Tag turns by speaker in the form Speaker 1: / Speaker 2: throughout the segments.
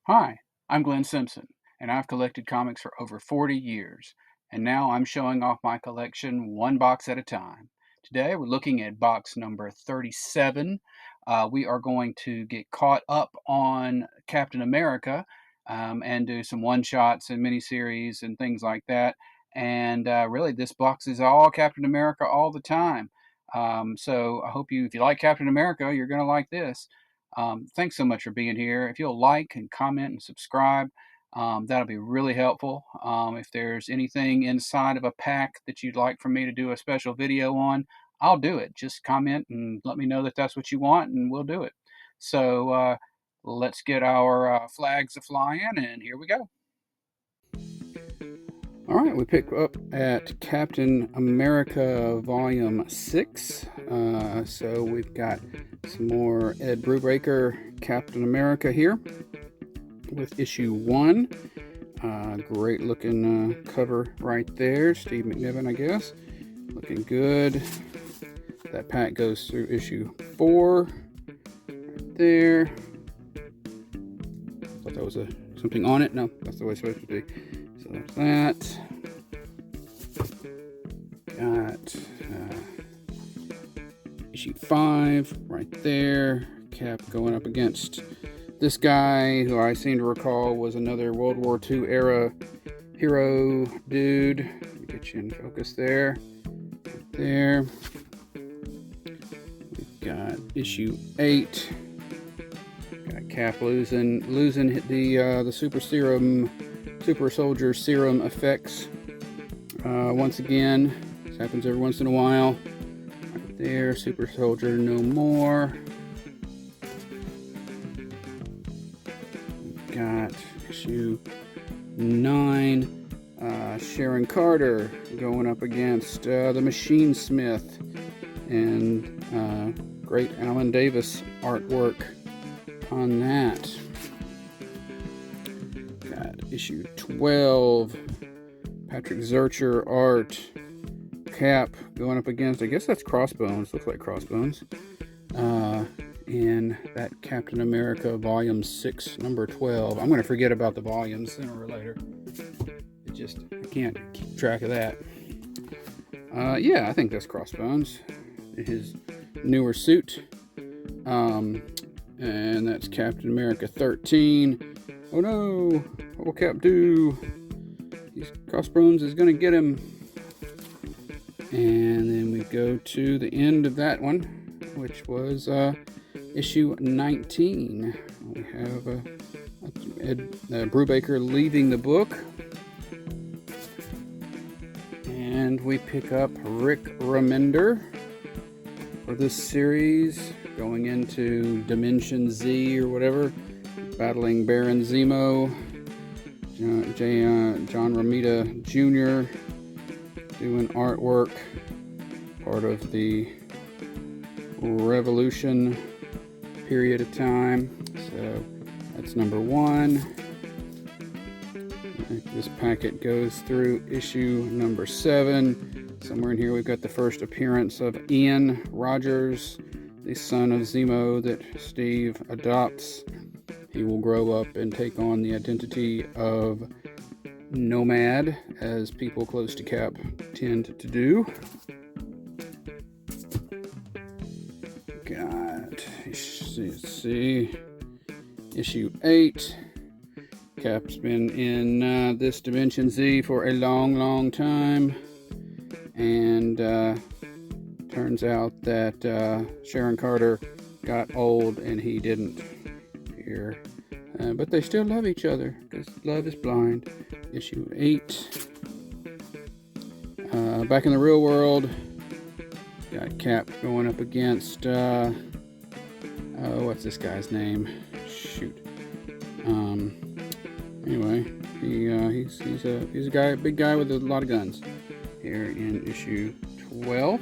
Speaker 1: Hi, I'm Glenn Simpson, and I've collected comics for over 40 years, and now I'm showing off my collection one box at a time. Today we're looking at box number 37. We are going to get caught up on Captain America and do some one-shots and miniseries and things like that. And really, this box is all Captain America all the time. So I hope if you like Captain America, you're going to like this. Thanks so much for being here. If you'll like and comment and subscribe, that'll be really helpful. If there's anything inside of a pack that you'd like for me to do a special video on, I'll do it. Just comment and let me know that that's what you want, and we'll do it. So let's get our flags a flying, and here we go. All right, we pick up at Captain America Volume 6. So we've got some more Ed Brubaker Captain America here with issue 1. Great looking cover right there. Steve McNiven, I guess. Looking good. That pack goes through issue 4. Right there. Thought that was something on it. No, that's the way it's supposed to be. So there's that. Got issue 5 right there. Cap going up against this guy, who I seem to recall was another World War II era hero dude. Let me get you in focus there. Right there. We've got issue 8. Got Cap losing the super soldier serum effects. Once again, this happens every once in a while. Right there, super soldier no more. We've got issue 9. Sharon Carter going up against the Machine Smith, and great Alan Davis artwork on that. Got issue 12. Patrick Zurcher art. Cap going up against, I guess that's Crossbones. Looks like Crossbones. And that Captain America Volume 6, number 12. I'm going to forget about the volumes sooner or later. I can't keep track of that. Yeah, I think that's Crossbones. His newer suit. And that's Captain America 13. Oh no! What will Cap do? Crossbones is going to get him. And then we go to the end of that one, which was issue 19. We have Ed Brubaker leading the book. And we pick up Rick Remender for this series, going into Dimension Z or whatever, battling Baron Zemo. John Romita Jr. doing artwork, part of the Revolution period of time. So that's number 1. This packet goes through issue number 7. Somewhere in here we've got the first appearance of Ian Rogers, the son of Zemo that Steve adopts. He will grow up and take on the identity of Nomad, as people close to Cap tend to do. Got, let's see, issue 8. Cap's been in this Dimension Z for a long time, and turns out that Sharon Carter got old and he didn't. Here. But they still love each other, because love is blind. Issue 8. Back in the real world, got Cap going up against what's this guy's name? Shoot. Anyway, he's a big guy with a lot of guns. Here in issue 12.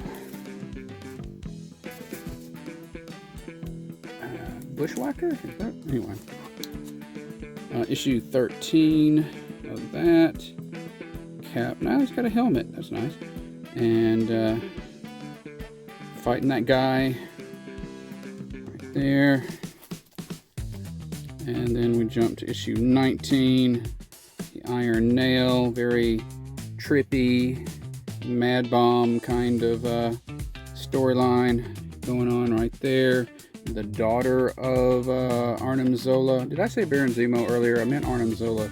Speaker 1: Bushwhacker? Is that? Anyway. Issue 13 of that. Cap. Now he's got a helmet. That's nice. And fighting that guy right there. And then we jump to issue 19, the Iron Nail, very trippy, Mad Bomb kind of storyline going on right there. The daughter of Arnim Zola. Did I say Baron Zemo earlier? I meant Arnim Zola.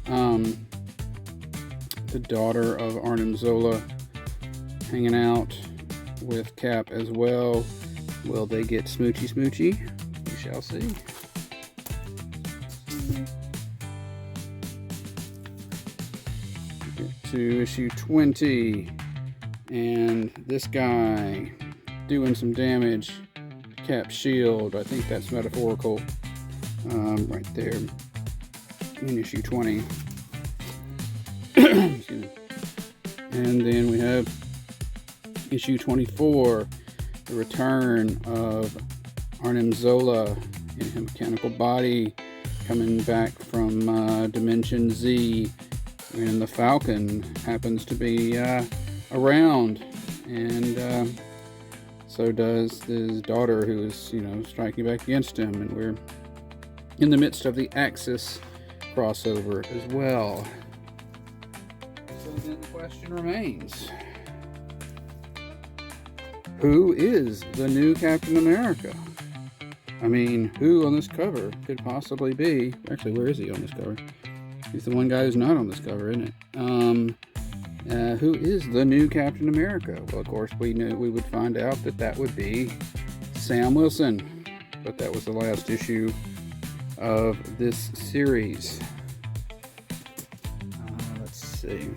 Speaker 1: The daughter of Arnim Zola hanging out with Cap as well. Will they get smoochy smoochy? We shall see. Get to issue 20, and this guy doing some damage to Cap's shield. I think that's metaphorical, right there in issue 20. Excuse me. And then we have issue 24, the return of Arnim Zola in a mechanical body, coming back from Dimension Z, and the Falcon happens to be around, and so does his daughter, who is, striking back against him, and we're in the midst of the Axis crossover as well. So then the question remains, who is the new Captain America? I mean, who on this cover could possibly be? Actually, where is he on this cover? He's the one guy who's not on this cover, isn't it? Who is the new Captain America? Well, of course, we knew we would find out that would be Sam Wilson. But that was the last issue of this series. Let's see.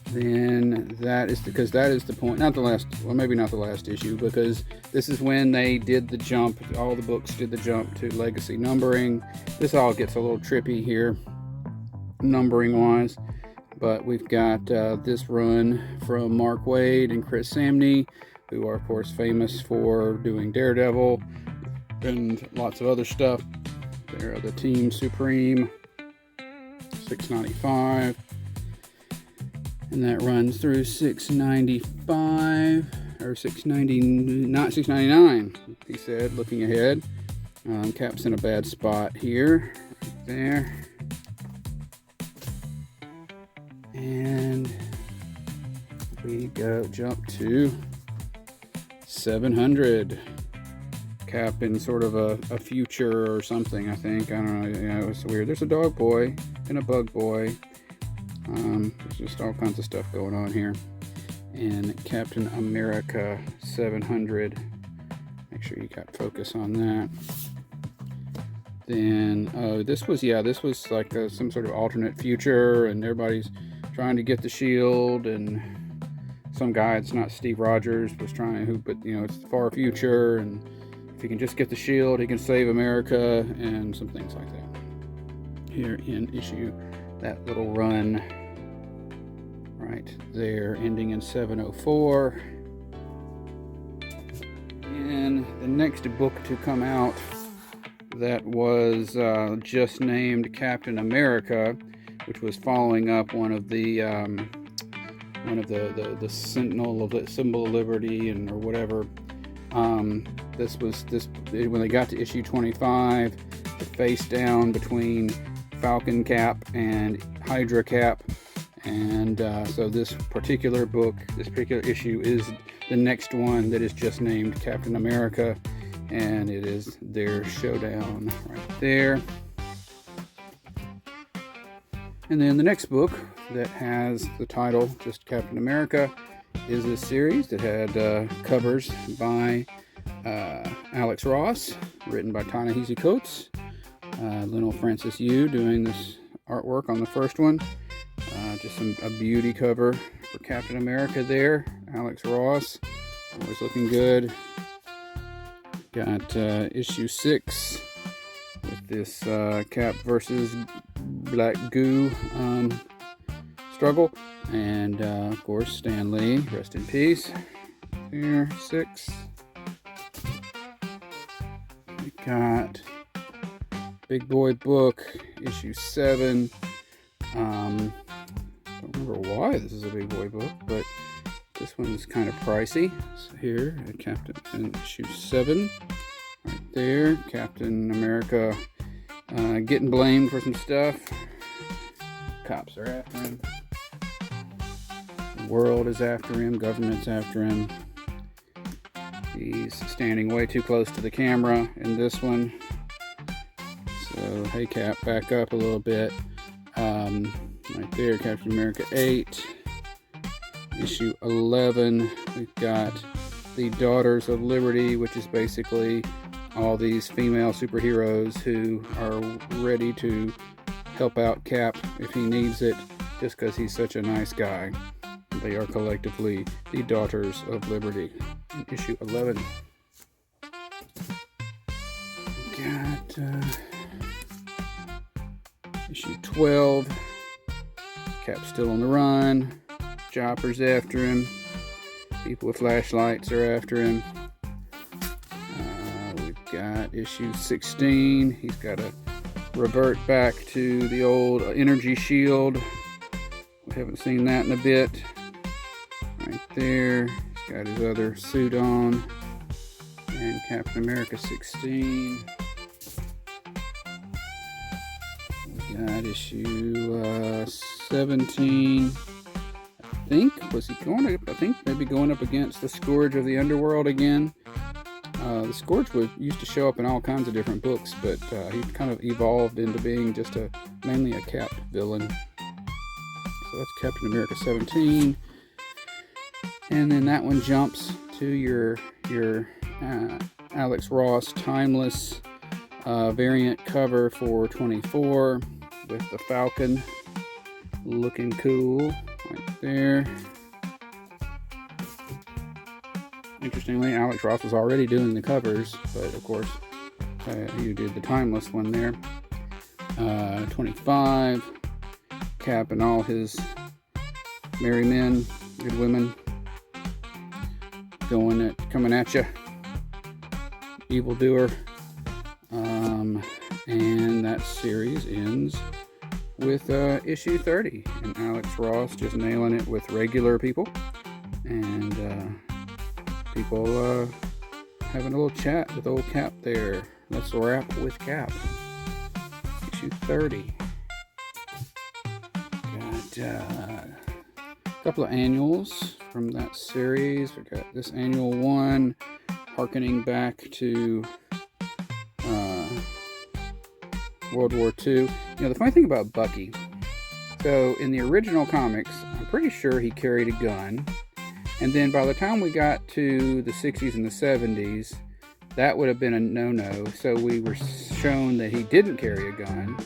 Speaker 1: Then that is because that is the point, not the last, well, maybe not the last issue, because this is when they did the jump, all the books did the jump to legacy numbering. This all gets a little trippy here, numbering wise, but we've got this run from Mark Waid and Chris Samney, who are of course famous for doing Daredevil and lots of other stuff. They're the Team Supreme, 695. And that runs through 695, or 690, not 699, he said, looking ahead. Cap's in a bad spot here, right there. And we jump to 700. Cap in sort of a future or something, I think. I don't know, it was weird. There's a dog boy and a bug boy. There's just all kinds of stuff going on here. And Captain America 700. Make sure you got focus on that. Then, this was like some sort of alternate future, and everybody's trying to get the shield, and some guy, it's not Steve Rogers, was trying, but it's the far future, and if he can just get the shield, he can save America, and some things like that. Here in issue, that little run right there, ending in 704. And the next book to come out that was just named Captain America, which was following up one of the Sentinel of the Symbol of Liberty or whatever. This when they got to issue 25, the face down between Falcon Cap and Hydra Cap, and so this particular book, this particular issue, is the next one that is just named Captain America, and it is their showdown right there. And then the next book that has the title just Captain America is this series that had covers by Alex Ross, written by Ta-Nehisi Coates. Lionel Francis Yu doing this artwork on the first one. Just a beauty cover for Captain America there. Alex Ross, always looking good. Got issue 6 with this Cap versus Black Goo struggle. And of course, Stan Lee, rest in peace. Here, 6. We got Big Boy Book, issue 7. Don't remember why this is a Big Boy book, but this one's kind of pricey. So here, Captain in issue 7, right there. Captain America getting blamed for some stuff. Cops are after him. The world is after him. Government's after him. He's standing way too close to the camera in this one. So, hey Cap, back up a little bit. Right there, Captain America 8. Issue 11, we've got the Daughters of Liberty, which is basically all these female superheroes who are ready to help out Cap if he needs it, just because he's such a nice guy. They are collectively the Daughters of Liberty. In issue 11. Got issue 12. Cap's still on the run. Chopper's after him. People with flashlights are after him. We've got issue 16. He's got to revert back to the old energy shield. We haven't seen that in a bit. Right there. He's got his other suit on. And Captain America 16. We got issue 17. I think maybe going up against the Scourge of the Underworld again. The Scourge used to show up in all kinds of different books, but he kind of evolved into being just mainly a Cap villain. So that's Captain America 17. And then that one jumps to your Alex Ross Timeless variant cover for 24 with the Falcon looking cool right there. Interestingly, Alex Ross was already doing the covers, but of course you did the Timeless one there. 25, Cap and all his merry men, good women, coming at you, evildoer. And that series ends with issue 30, and Alex Ross just nailing it with regular people, and people having a little chat with old Cap there. Let's rap with Cap. Issue 30. Got a couple of annuals from that series. We got this annual one, harkening back to World War II. You know, the funny thing about Bucky, so in the original comics, I'm pretty sure he carried a gun. And then by the time we got to the 60s and the 70s, that would have been a no-no. So we were shown that he didn't carry a gun.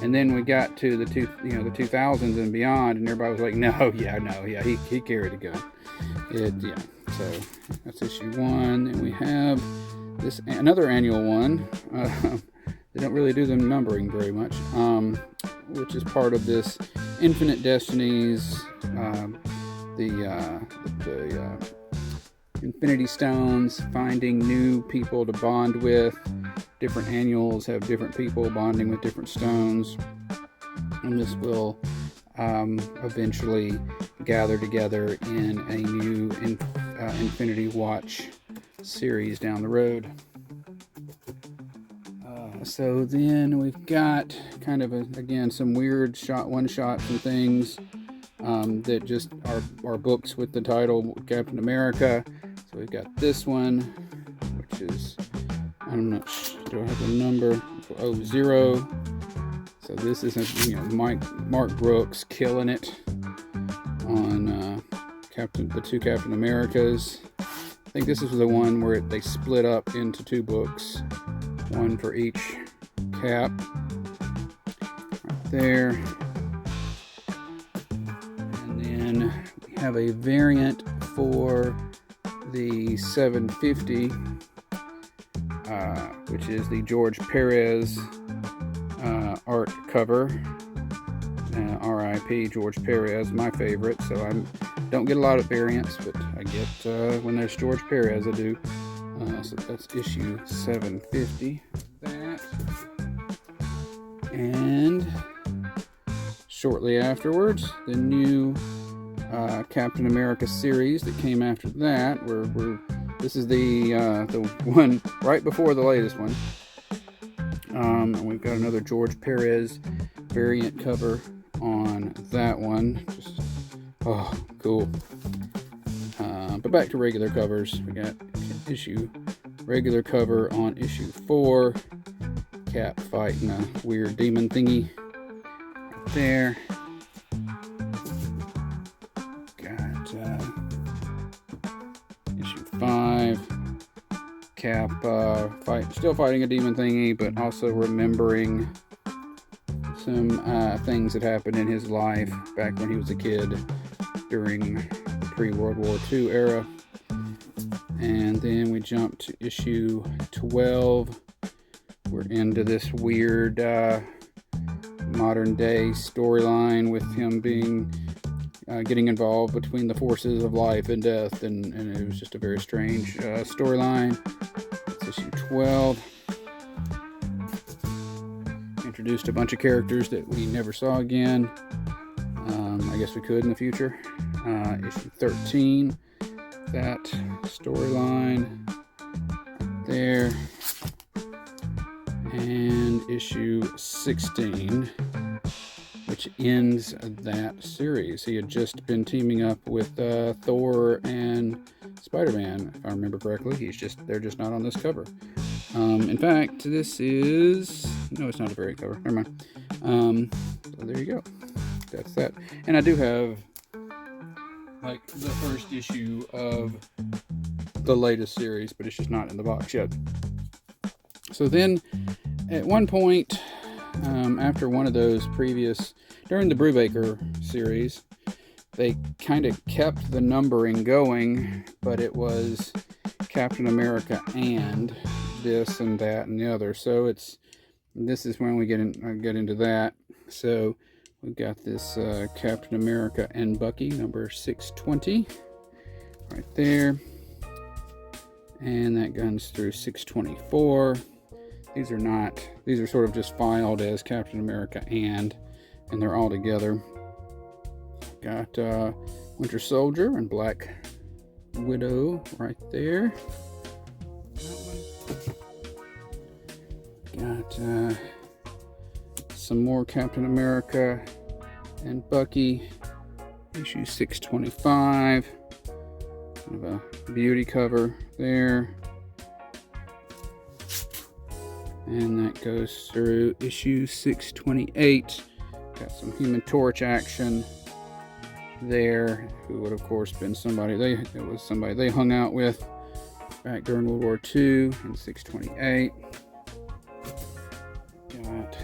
Speaker 1: And then we got to the 2000s and beyond, and everybody was like, he carried a gun. So that's issue 1. And we have this another annual one. They don't really do them numbering very much, which is part of this Infinite Destinies, the Infinity Stones, finding new people to bond with. Different annuals have different people bonding with different stones, and this will eventually gather together in a new Infinity Watch series down the road. So then we've got kind of again some weird one-shots and things that just are books with the title Captain America. So we've got this one, which is, I don't know, do I have the number? 0. So this is Mark Brooks killing it on the two Captain Americas. I think this is the one where they split up into 2 books, one for each Cap. Right there. And then we have a variant for the 750, which is the George Perez art cover. R.I.P. George Perez, my favorite. So I don't get a lot of variants, but I get when there's George Perez, I do. So that's issue 750. That. And shortly afterwards, the new Captain America series that came after that, we're This is the one right before the latest one. And we've got another George Perez variant cover on that one. Just, oh, cool. But back to regular covers. We got regular cover on issue 4. Cap fighting a weird demon thingy right there. Got issue 5. Cap still fighting a demon thingy, but also remembering some things that happened in his life back when he was a kid during pre-World War II era. And then we jump to issue 12. We're into this weird modern day storyline with him being getting involved between the forces of life and death, and it was just a very strange storyline. It's issue 12. Introduced a bunch of characters that we never saw again. I guess we could in the future. Issue 13, that storyline right there. And issue 16, which ends that series. He had just been teaming up with Thor and Spider-Man, if I remember correctly. They're just not on this cover. In fact, this is... No, it's not a variant cover. Never mind. So there you go. That's that. And I do have, like, the first issue of the latest series, but it's just not in the box yet. So then, at one point, after one of those previous... During the Brubaker series, they kind of kept the numbering going, but it was Captain America and this and that and the other. So this is when we get into that. So we've got this Captain America and Bucky, number 620, right there. And that guns through 624. These are sort of just filed as Captain America and they're all together. Got Winter Soldier and Black Widow right there. Got some more Captain America and Bucky, issue 625. Kind of a beauty cover there. And that goes through issue 628. Got some Human Torch action there, who would of course been somebody they hung out with back during World War II in 628. Got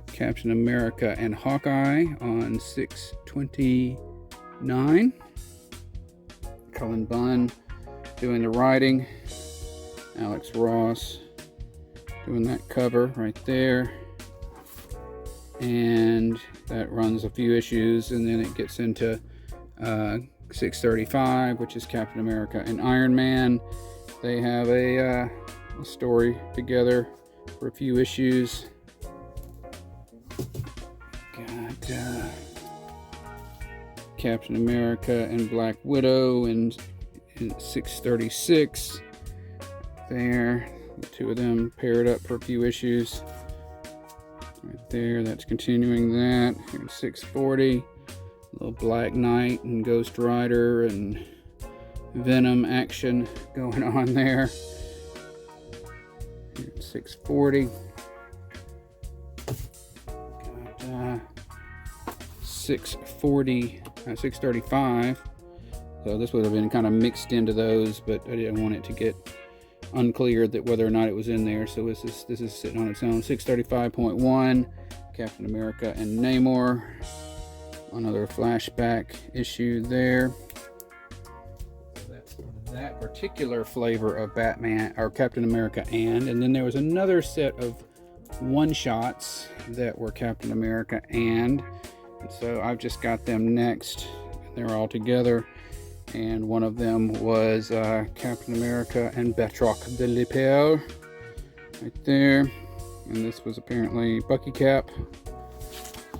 Speaker 1: Captain America and Hawkeye on 629. Cullen Bunn doing the writing. Alex Ross doing that cover right there. And that runs a few issues, and then it gets into 635, which is Captain America and Iron Man. They have a story together for a few issues. Got Captain America and Black Widow in 636. There, the two of them paired up for a few issues. Right there, that's continuing that. Here in 640, little Black Knight and Ghost Rider and Venom action going on there. Here in 640. Got 635. So this would have been kind of mixed into those, but I didn't want it to get unclear that whether or not it was in there. So this is sitting on its own. 635.1, Captain America and Namor. Another flashback issue there. That's that particular flavor of Batman or Captain America and then there was another set of one-shots that were Captain America and so I've just got them next. They're all together. And one of them was Captain America and Betrock de Lippel, right there. And this was apparently Bucky Cap.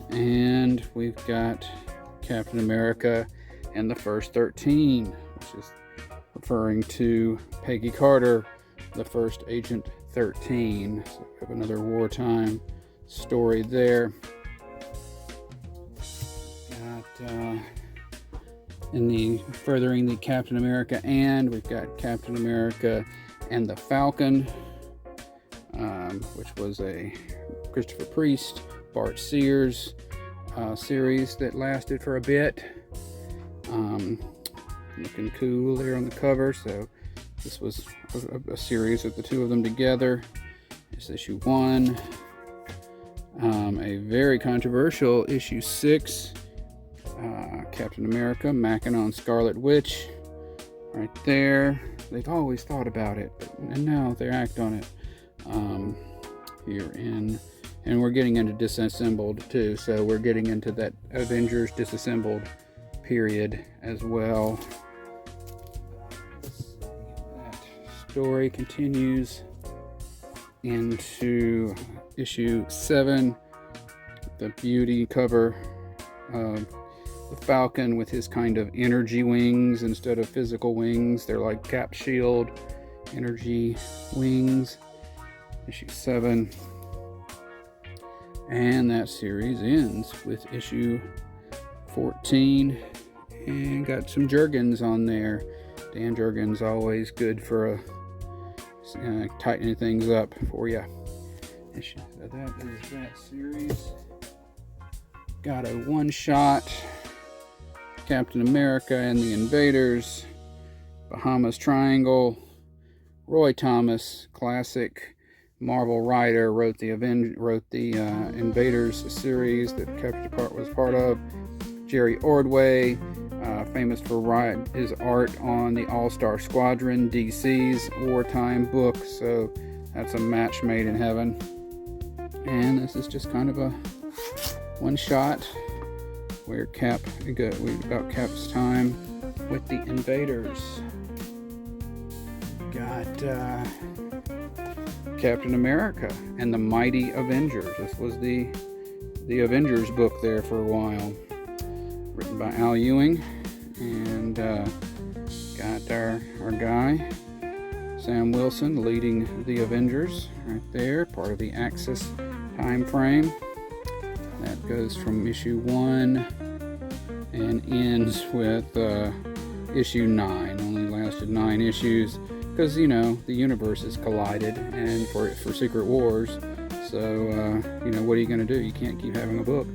Speaker 1: And we've got Captain America and the First 13, which is referring to Peggy Carter, the first Agent 13. So we have another wartime story there. Got in the furthering the Captain America, and we've got Captain America and the Falcon, which was a Christopher Priest, Bart Sears series that lasted for a bit. Looking cool there on the cover. So this was a series with the two of them together. It's issue 1. A very controversial issue 6. Captain America macking on Scarlet Witch. Right there. They've always thought about it, and now they act on it. And we're getting into Disassembled too, so we're getting into that Avengers Disassembled period as well. That story continues into issue 7, the beauty cover of the Falcon with his kind of energy wings instead of physical wings. They're like Cap Shield energy wings. Issue 7. And that series ends with issue 14. And got some Jurgens on there. Dan Jurgens always good for tightening things up for you. So that is that series. Got a one-shot Captain America and the Invaders, Bahamas Triangle. Roy Thomas, classic Marvel writer, wrote the Invaders series that Captain was part of. Jerry Ordway, famous for his art on the All-Star Squadron, DC's wartime book. So that's a match made in heaven. And this is just kind of a one-shot where about Cap's time with the Invaders. Got Captain America and the Mighty Avengers. This was the Avengers book there for a while, written by Al Ewing, and got our guy Sam Wilson leading the Avengers right there, part of the Axis time frame. That goes from issue 1 and ends with issue 9. Only lasted 9 issues because, you know, the universes collided and for Secret Wars. So, what are you going to do? You can't keep having a book.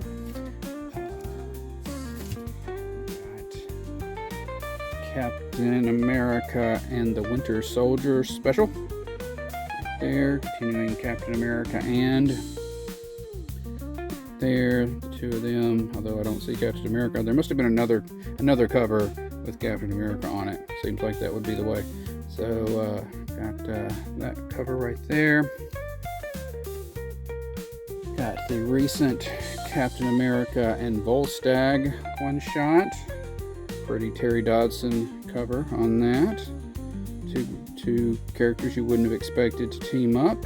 Speaker 1: Captain America and the Winter Soldier special. Right there, continuing Captain America and there, the two of them, although I don't see Captain America. There must have been another cover with Captain America on it. Seems like that would be the way. So, got that cover right there. Got the recent Captain America and Volstagg one-shot. Pretty Terry Dodson cover on that. Two characters you wouldn't have expected to team up.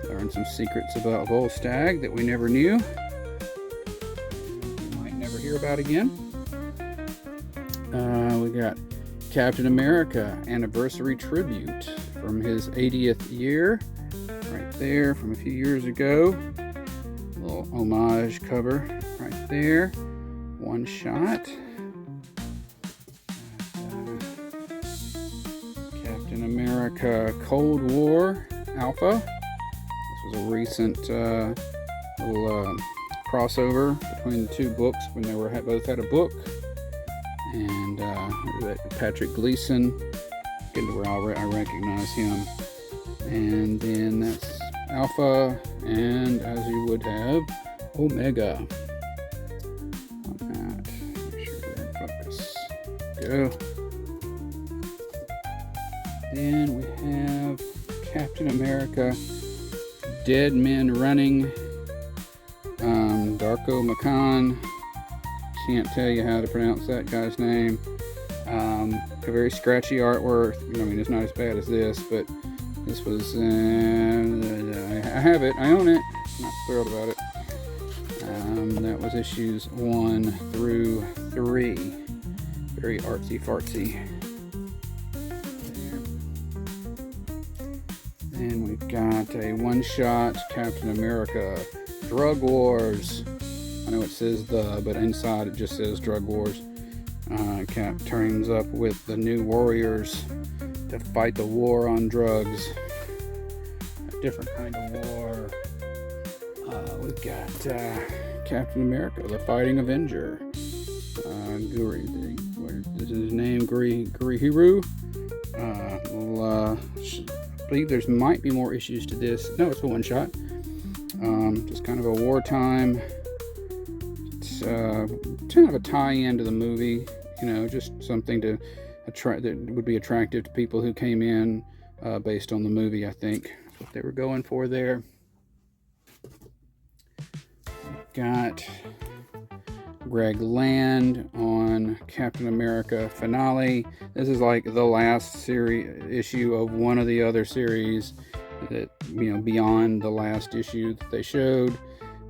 Speaker 1: Learn some secrets about Volstagg that we never knew. We might never hear about again. We got Captain America Anniversary Tribute from his 80th year. Right there from a few years ago. A little homage cover right there. One shot. Captain America Cold War Alpha. This was a recent little crossover between the two books when they both had a book. And Patrick Gleason, getting to where I recognize him. And then that's Alpha, and as you would have, Omega. On that, make sure we're in focus. Go. Then we have Captain America, Dead Men Running, Darko Makan. Can't tell you how to pronounce that guy's name. A very scratchy artwork. I mean, it's not as bad as this, but this was, I have it, I own it. Not thrilled about it. That was issues 1 through 3. Very artsy-fartsy. Then we've got a one-shot Captain America Drug Wars. I know it says but inside it just says Drug Wars. Cap turns up with the new warriors to fight the war on drugs. A different kind of war. We've got Captain America, the Fighting Avenger. What is his name? Gavrilo. I believe there's might be more issues to this. No, it's a one shot. Just kind of a wartime. It's kind of a tie-in to the movie. You know, just something to attract that would be attractive to people who came in based on the movie. I think that's what they were going for there. Got Greg Land on Captain America finale. This is like the last issue of one of the other series that, you know, beyond the last issue that they showed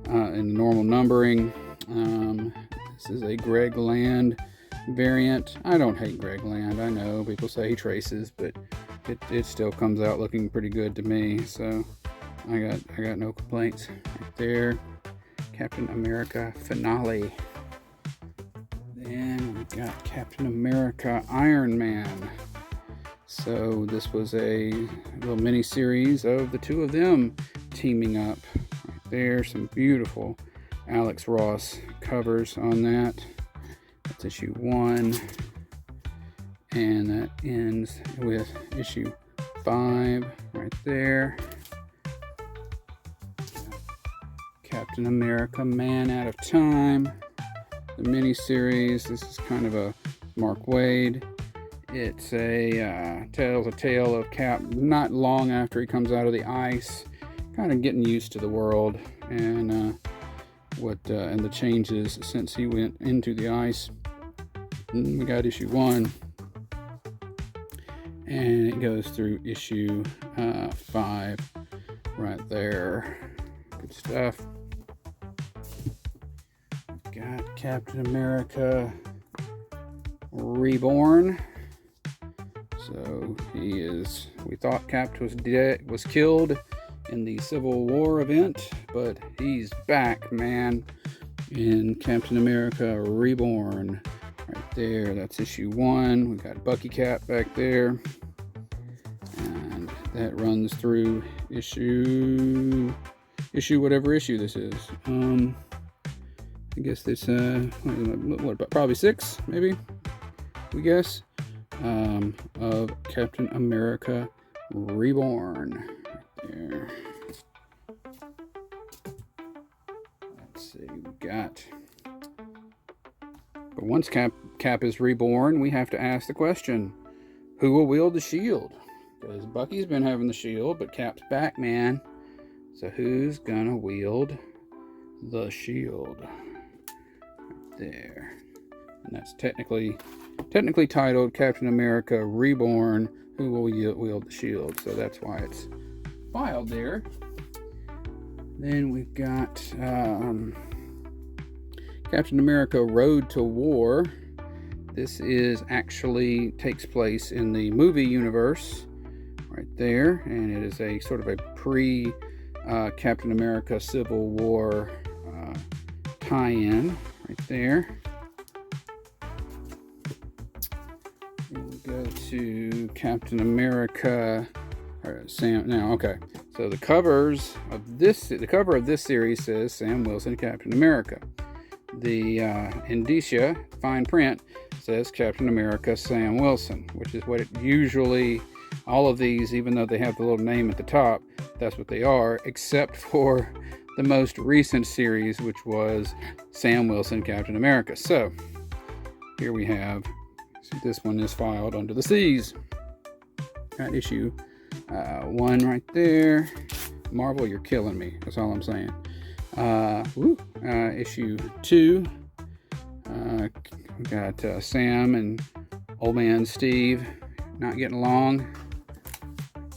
Speaker 1: in the normal numbering. This is a Greg Land variant. I don't hate Greg Land. I know people say he traces, but it still comes out looking pretty good to me. So I got no complaints right there. Captain America finale. Then we've got Captain America Iron Man. So this was a little mini series of the two of them teaming up. Right there, some beautiful Alex Ross covers on that. That's issue 1. And that ends with issue 5 right there. Captain America Man Out of Time, the mini-series. This is kind of a Mark Waid. It's tells a tale of Cap not long after he comes out of the ice, kind of getting used to the world and and the changes since he went into the ice. And we got issue 1, and it goes through issue 5 right there. Good stuff. Got Captain America Reborn. So we thought Cap was killed in the Civil War event, but he's back, man, in Captain America Reborn. Right there, that's issue 1. We got Bucky Cap back there. And that runs through issue whatever issue this is. I guess this, probably 6, maybe, we guess, of Captain America Reborn. Right there. Let's see, we got, but once Cap is reborn, we have to ask the question, who will wield the shield? Because Bucky's been having the shield, but Cap's back, man. So who's gonna wield the shield? There, and that's technically titled Captain America Reborn, who will wield the shield, so that's why it's filed there. Then we've got Captain America Road to War. This is actually takes place in the movie universe right there, and it is a sort of a pre Captain America Civil War tie-in right there. And we go to Captain America Sam now. Okay, so the cover of this series says Sam Wilson Captain America. The indicia fine print says Captain America Sam Wilson, which is what it usually, all of these, even though they have the little name at the top, that's what they are, except for the most recent series, which was Sam Wilson Captain America. So here we have, this one is filed under the C's. Got issue 1 right there. Marvel, you're killing me. That's all I'm saying. Issue 2. We got Sam and Old Man Steve not getting along.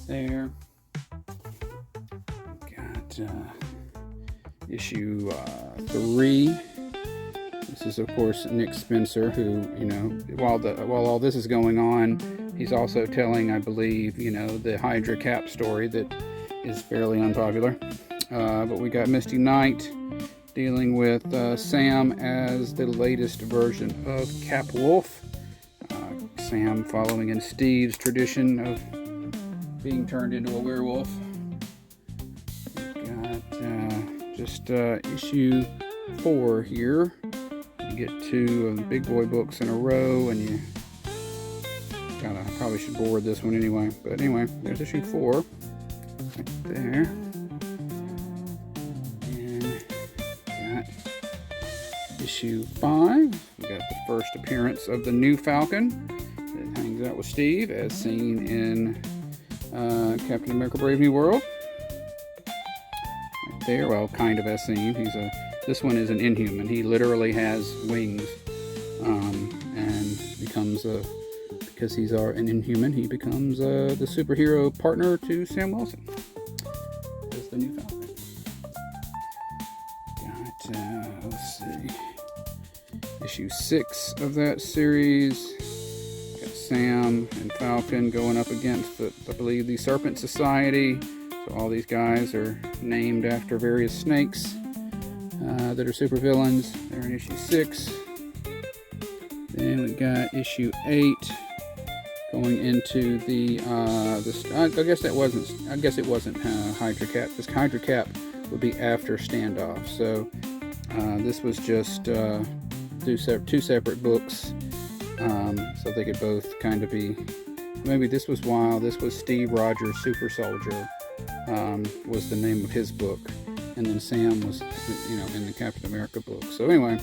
Speaker 1: There. Got issue 3. This is, of course, Nick Spencer, who, you know, while all this is going on, He's also telling, I believe, you know, the Hydra Cap story that is fairly unpopular. But we got Misty Knight dealing with Sam as the latest version of Cap Wolf. Sam following in Steve's tradition of being turned into a werewolf. Got just issue 4 here. You get 2 of the big boy books in a row, and you I probably should board this one anyway. But anyway, there's issue 4 right there. And got issue 5. We got the first appearance of the new Falcon that hangs out with Steve, as seen in Captain America: Brave New World. Right there, well, kind of as seen. This one is an Inhuman. He literally has wings, and becomes because he's an Inhuman, he becomes the superhero partner to Sam Wilson. That's the new Falcon. Got, let's see, issue 6 of that series. Got Sam and Falcon going up against, I believe, the Serpent Society. So all these guys are named after various snakes that are supervillains. They're in issue 6. Then we got issue 8 going into the I guess it wasn't Hydra Cap. This Hydra Cap would be after Standoff. So this was just 2 separate books, so they could both kind of be. Maybe this was Steve Rogers Super Soldier, was the name of his book, and then Sam was, you know, in the Captain America book. So anyway,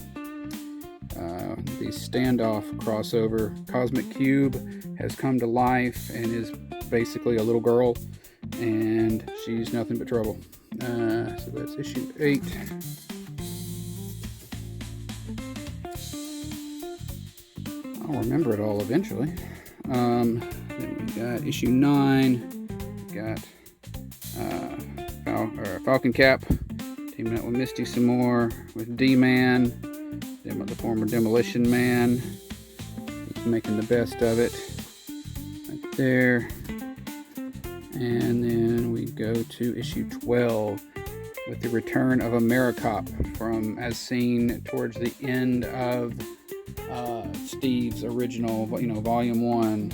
Speaker 1: the Standoff crossover. Cosmic Cube has come to life and is basically a little girl, and she's nothing but trouble. So that's issue 8. I'll remember it all eventually. Then we got issue 9. We got Falcon Cap teaming up with Misty some more, with D-Man, the former Demolition Man. He's making the best of it right there. And then we go to issue 12 with the return of AmeriCop, from as seen towards the end of Steve's original, volume 1.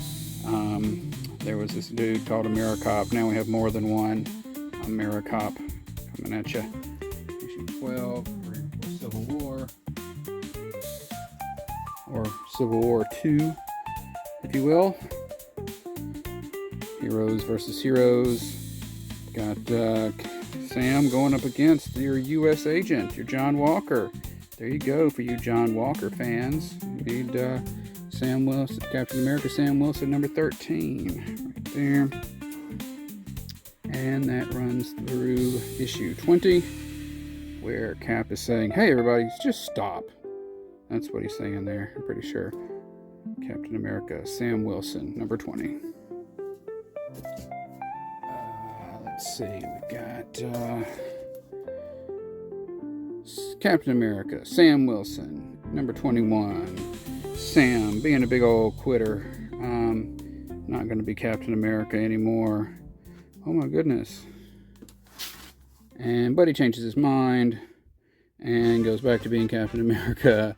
Speaker 1: There was this dude called AmeriCop. Now we have more than one AmeriCop coming at you. Issue 12 for Civil War, or Civil War 2, if you will. Heroes versus Heroes. Got Sam going up against your U.S. agent, your John Walker. There you go for you John Walker fans. You need Sam Wilson, Captain America Sam Wilson, number 13, right there. And that runs through issue 20, where Cap is saying, "Hey everybody, just stop." That's what he's saying there, I'm pretty sure. Captain America Sam Wilson, number 20. Let's see, we got Captain America Sam Wilson, number 21. Sam being a big old quitter, not going to be Captain America anymore. Oh my goodness. But he changes his mind and goes back to being Captain America,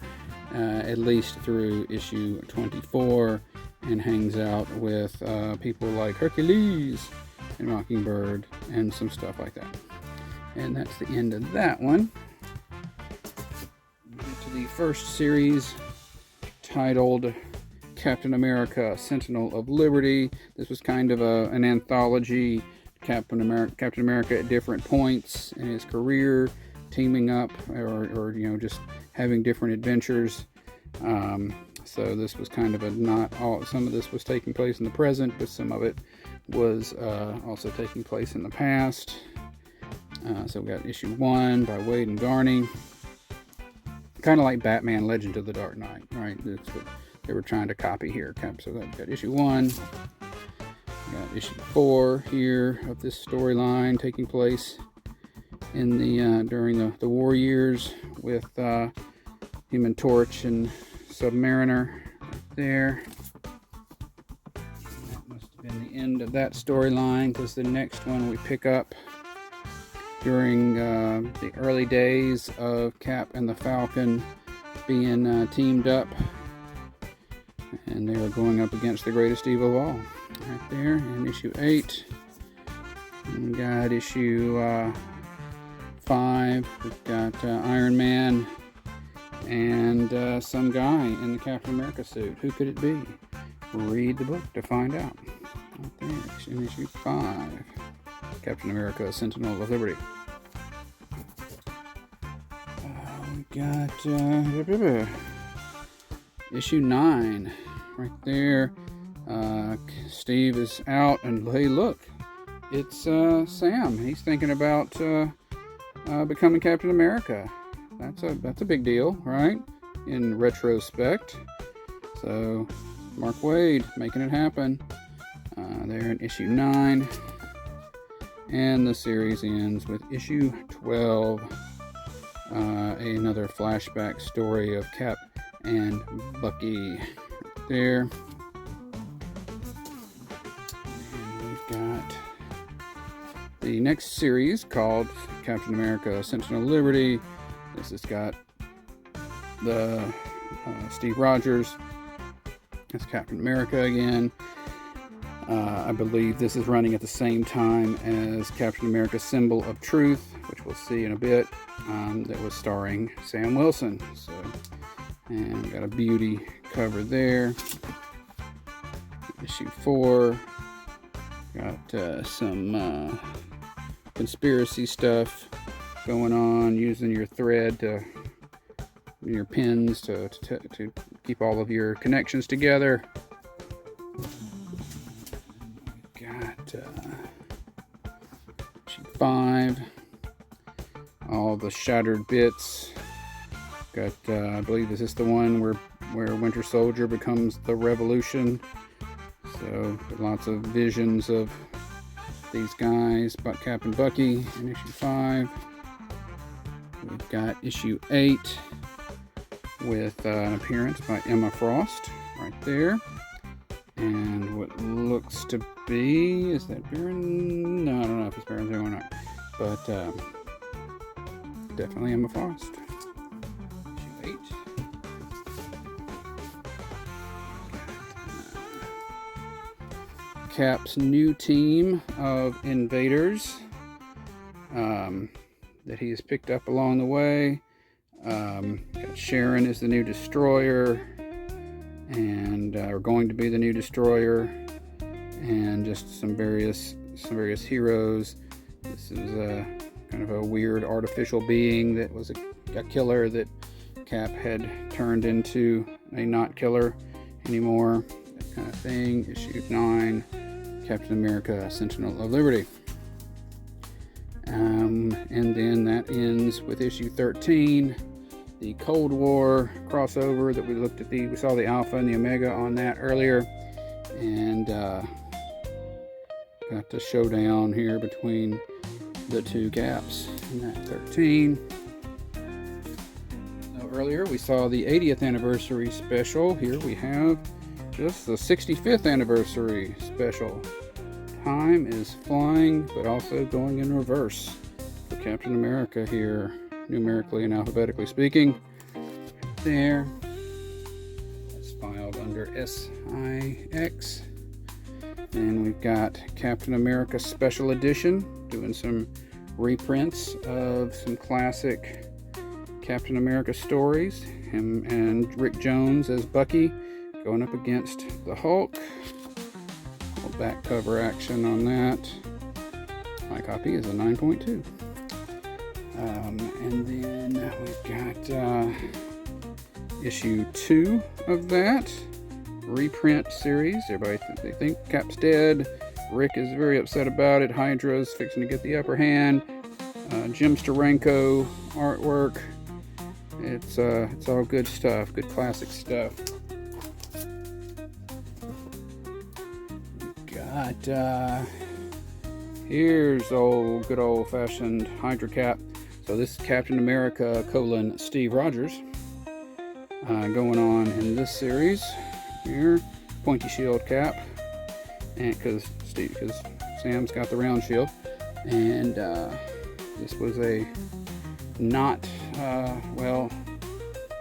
Speaker 1: at least through issue 24, and hangs out with people like Hercules and Mockingbird and some stuff like that. And that's the end of that one. We get to the first series, titled Captain America: Sentinel of Liberty. This was kind of an anthology. Captain America at different points in his career, teaming up or just having different adventures. So this was kind of some of this was taking place in the present, but some of it was also taking place in the past. So we got issue 1 by Wade and Garney. Kind of like Batman Legend of the Dark Knight, right? That's what they were trying to copy here. So we've got issue 1. We got issue 4 here of this storyline taking place in the during the war years with Human Torch and Submariner right there. end of that storyline, because the next one we pick up during the early days of Cap and the Falcon being teamed up, and they were going up against the greatest evil of all. Right there in issue 8. And we got issue 5. We've got Iron Man and some guy in the Captain America suit. Who could it be? Read the book to find out. Right there, in issue 5. Captain America, Sentinel of Liberty. We got issue 9. Right there. Steve is out, and hey, look, it's Sam. He's thinking about becoming Captain America. That's a big deal, right? In retrospect. So Mark Waid making it happen. There in issue 9, and the series ends with issue 12. Another flashback story of Cap and Bucky. Right there. The next series called Captain America Sentinel of Liberty. This has got the Steve Rogers as Captain America again. I believe this is running at the same time as Captain America Symbol of Truth, which we'll see in a bit, that was starring Sam Wilson. So, and we got a beauty cover there. Issue 4. Got some conspiracy stuff going on, using your thread to your pins to keep all of your connections together. Got sheet 5, all the shattered bits. Got I believe this is the one where Winter Soldier becomes the Revolution. So lots of visions of these guys, but Cap and Bucky in issue 5. We've got issue 8 with an appearance by Emma Frost right there, and what looks to be, is that Baron? No, I don't know if it's Baron or not, but definitely Emma Frost. Issue 8. Cap's new team of Invaders that he has picked up along the way. Got Sharon is the new Destroyer, and are going to be the new Destroyer, and just some various heroes. This is a kind of a weird artificial being that was a killer that Cap had turned into a not killer anymore. That kind of thing. Issue 9. Captain America, Sentinel of Liberty. And then that ends with issue 13, the Cold War crossover that we looked at. We saw the Alpha and the Omega on that earlier, and got the showdown here between the two Caps in that 13. So earlier we saw the 80th anniversary special. Here we have just the 65th anniversary special. Time is flying, but also going in reverse for Captain America here, numerically and alphabetically speaking. There. That's filed under SIX. And we've got Captain America Special Edition, doing some reprints of some classic Captain America stories. Him and Rick Jones as Bucky going up against the Hulk. Back cover action on that. My copy is a 9.2. And then we've got issue 2 of that reprint series. Everybody they think Cap's dead. Rick is very upset about it. Hydra's fixing to get the upper hand. Jim Steranko artwork. It's all good stuff, good classic stuff. Here's good old-fashioned Hydra cap. So this is Captain America Steve Rogers going on in this series here. Pointy shield cap, and because Sam's got the round shield, and this was a not well.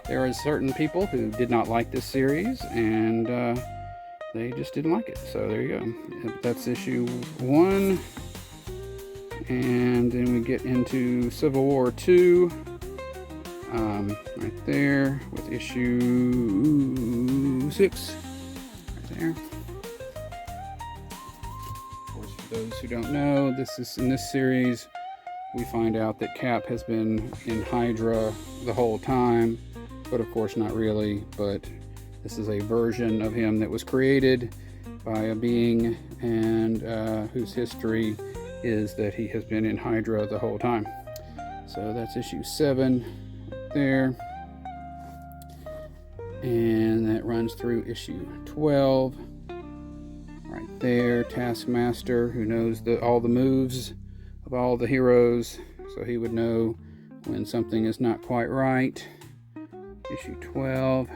Speaker 1: There are certain people who did not like this series, and they just didn't like it. So there you go. That's issue 1. And then we get into Civil War 2. Right there with issue 6. Right there. Of course, for those who don't know, in this series, we find out that Cap has been in Hydra the whole time. But of course not really, but this is a version of him that was created by a being, and whose history is that he has been in Hydra the whole time. So that's issue 7 right there, and that runs through issue 12 right there. Taskmaster, who knows all the moves of all the heroes, so he would know when something is not quite right. Issue 12.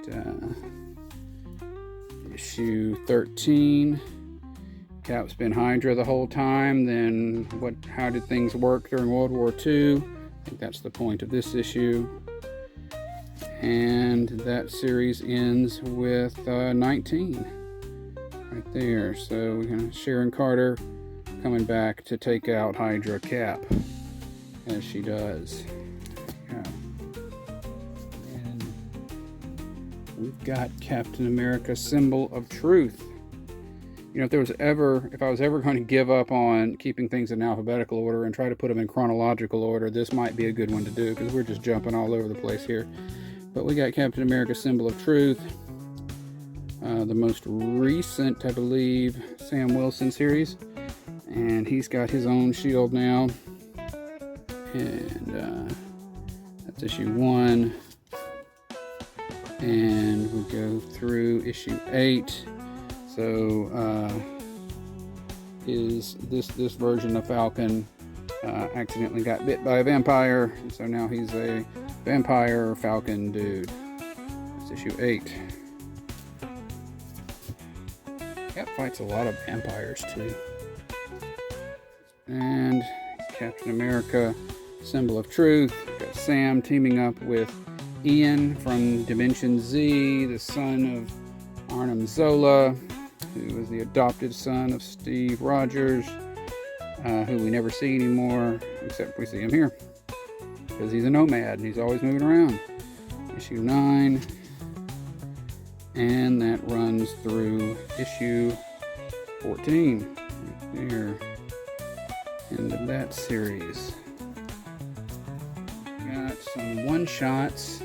Speaker 1: Got issue 13. Cap's been Hydra the whole time. Then how did things work during World War II? I think that's the point of this issue. And that series ends with 19. Right there. So we got Sharon Carter coming back to take out Hydra Cap, as she does. And we've got Captain America, Symbol of Truth. You know, if I was ever going to give up on keeping things in alphabetical order and try to put them in chronological order, this might be a good one to do, because we're just jumping all over the place here. But we got Captain America, Symbol of Truth, the most recent, I believe, Sam Wilson series, and he's got his own shield now. And that's issue 1, and we go through issue 8. So this version of Falcon accidentally got bit by a vampire, so now he's a vampire Falcon dude. That's issue 8. Cap fights a lot of vampires too. And Captain America, Symbol of Truth. Got Sam teaming up with Ian from Dimension Z, the son of Arnim Zola, who was the adopted son of Steve Rogers, who we never see anymore, except we see him here, because he's a nomad and he's always moving around. Issue 9, and that runs through issue 14, right there. End of that series. Got some one-shots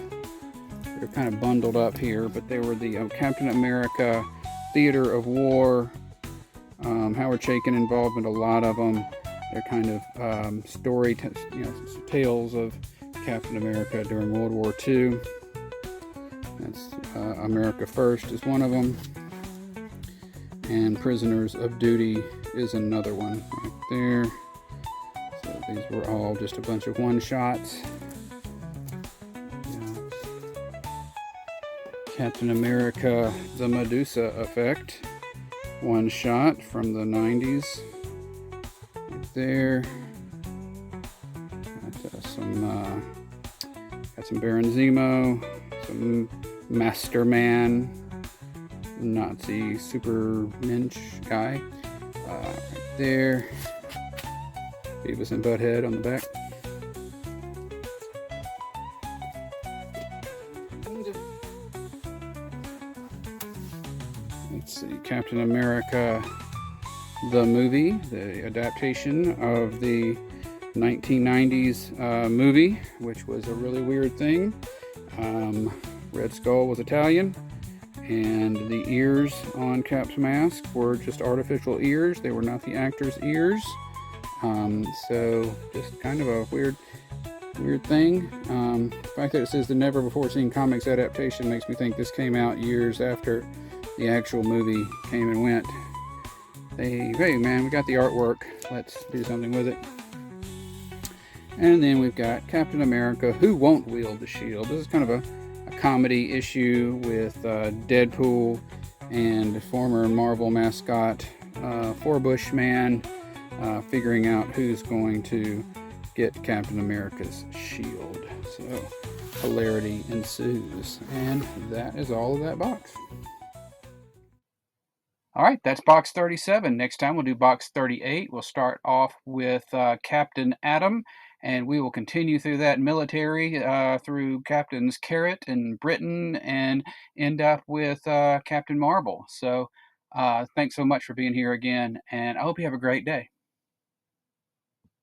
Speaker 1: that are kind of bundled up here, but they were the Captain America Theater of War. Howard Chaykin involved in a lot of them. They're kind of tales of Captain America during World War II. That's America First is one of them, and Prisoners of Duty is another one right there. So these were all just a bunch of one-shots. Captain America, the Medusa Effect, one shot from the 90s. Right there. Got some Baron Zemo, some Masterman, Nazi Supermensch guy. Right there. Beavis and Butthead on the back. Let's see, Captain America, the movie, the adaptation of the 1990s movie, which was a really weird thing. Red Skull was Italian, and the ears on Cap's mask were just artificial ears. They were not the actor's ears. So just kind of a weird thing. The fact that it says the never before seen comics adaptation makes me think this came out years after the actual movie came and went. Hey man, we got the artwork. Let's do something with it. And then we've got Captain America, Who Won't Wield the Shield. This is kind of a comedy issue with Deadpool and former Marvel mascot Four-Bush Man figuring out who's going to get Captain America's shield. So hilarity ensues, and that is all of that box. All right, that's box 37. Next time we'll do box 38. We'll start off with Captain Atom, and we will continue through that military through Captains Carrot and Britain and end up with Captain Marvel. So thanks so much for being here again, and I hope you have a great day.